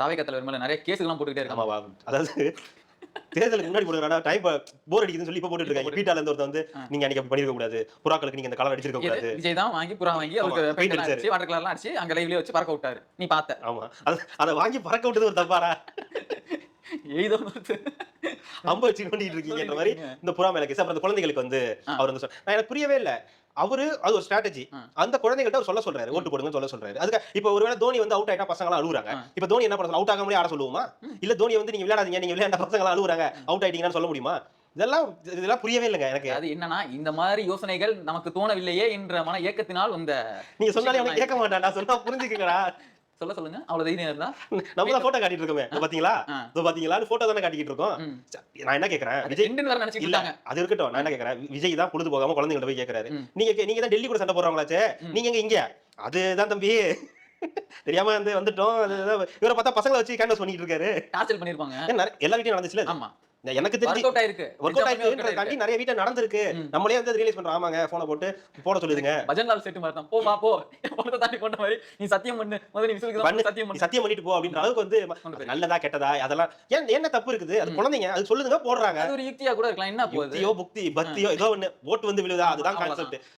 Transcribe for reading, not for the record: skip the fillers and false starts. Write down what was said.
தாவேக்கா தலைவர் மேல நிறைய கேஸ்லாம் போட்டுக்கிட்டே இருக்காங்க. ஆமாவா? அதாவது தேர்தலுக்கு முன்னாடி போடுறானா டைம் போர் அடிக்குதுன்னு சொல்லி இப்ப போட்டுட்டு இருக்காங்க. வீட்டால இருந்து ஒருத்தன் வந்து நீங்க அன்னைக்கு அப்படி பண்ணிருக்க கூடாது. புறாக்களுக்கு நீங்க இந்த கலர் அடிச்சிருக்க இது கூடாது. விஜய் தான் வாங்கி புறா வாங்கி ஆமா. அவருக்கு பெயிண்ட் பெயிண்ட் எல்லாம் அடிச்சாரு. அடிச்சு வாட்டர் கலர்லாம் அடிச்சு அங்க லைவ்லயே வச்சு பறக்க விட்டாரு. நீ பார்த்த. ஆமா. அத வாங்கி பறக்க விட்டது ஒரு தப்பாடா? ஏதோ அம்ப வச்சு நோண்டிட்டு இருக்கீங்கன்ற மாரி இந்த புறா மேல கேஸ். அப்புறம் அந்த குழந்தைகளுக்கு வந்து அவர் வந்து நான் எனக்கு புரியவே இல்ல. அது ஒரு ஸ்ட்ராட்டஜி. அந்த குழந்தைகள்ட்ட அவர் சொல்ல சொல்றாரு. ஓட்டு போடுங்கன்னு சொல்ல சொல்றாரு. அதுக்கு இப்ப ஒருவேளை தோனி வந்து அவுட் ஆயிட்டா பசங்க எல்லாம் அழுவுறாங்க. இப்ப தோனி என்ன பண்ண அவுட் ஆகாமலே ஆட சொல்லுவோமா? இல்ல தோனியை வந்து நீங்க விளையாடாதீங்க. நீங்க விளையாண்ட பசங்க எல்லாம் அழுவுறாங்க. அவுட் ஆயிட்டீங்கன்னு சொல்ல முடியுமா? இதெல்லாம் புரியவே இல்லங்க எனக்கு. அது என்னன்னா இந்த மாதிரி யோசனைகள் நமக்கு தோணவில்லையே என்ற மன ஏக்கத்தினால் வந்த நீங்க சொன்னாலே அவன் கேட்க மாட்டான்டா. சொன்னா புரிஞ்சுக்கங்கடா. சொல்லுங்க. அவ்வளவு தைரியம் இருந்தா நம்ம தான் போட்டோ காட்டிட்டு இருக்கோமே. பாத்தீங்களா? பாத்தீங்களான்னு போட்டோ தானே காட்டிட்டு இருக்கோம். நான் என்ன கேக்குறேன்? விஜய் ரெண்டுன்னு வேற நினைச்சிட்டு இல்ல இருக்காங்க. அது இருக்கட்டும். நான் என்ன கேக்குறேன்? விஜய் தான் பொழுது போகாம குழந்தைங்கள்ட்ட போய் கேக்குறாரு. நீங்க தான் டெல்லி கூட சண்டை போடுறவங்களாச்சே. நீங்க எங்க இங்க? அதுதான் தம்பி. தெரியாம வந்து வந்துட்டோம். இவரை பார்த்தா பசங்களை வச்சு கேன்வாஸ் பண்ணிட்டு இருக்காரு. டார்ச்சர் பண்ணிருப்பாங்க. எல்லா வீட்லயும் நடந்துச்சுல. ஆமா. எனக்கு தெரிஞ்சு வொர்க் அவுட் ஆயிருக்கு. ஒர்க் அவுட் ஆயிடுச்சுன்றத தாண்டி நிறைய வீட்ல நடந்திருக்கு. நம்மளே வந்து ரியலைஸ் பண்றோம். ஆமாங்க போன போட்டு போட சொல்லுதுங்க. பஜன்லால் செட்டு மாதிரி தான். போமா போ. பணத்தை தாண்டி கொண்ட மாதிரி நீ சத்தியம் பண்ணு. முதல்ல நீ விசிலுக்கு தான் சத்தியம் பண்ணு. சத்தியம் பண்ணிட்டு போ அப்படின்ற அளவுக்கு வந்து நல்லதா கெட்டதா அதெல்லாம் என்ன தப்பு இருக்குது? அது குழந்தைங்க அது சொல்லுதுங்க போடுறாங்க. அது ஒரு யுக்தியா கூட இருக்கலாம். என்ன போகுது? யுக்தியோ புக்தி பக்தியோ ஏதோ ஒண்ணு ஓட்டு வந்து விழுதா அதுதான் கான்செப்ட்.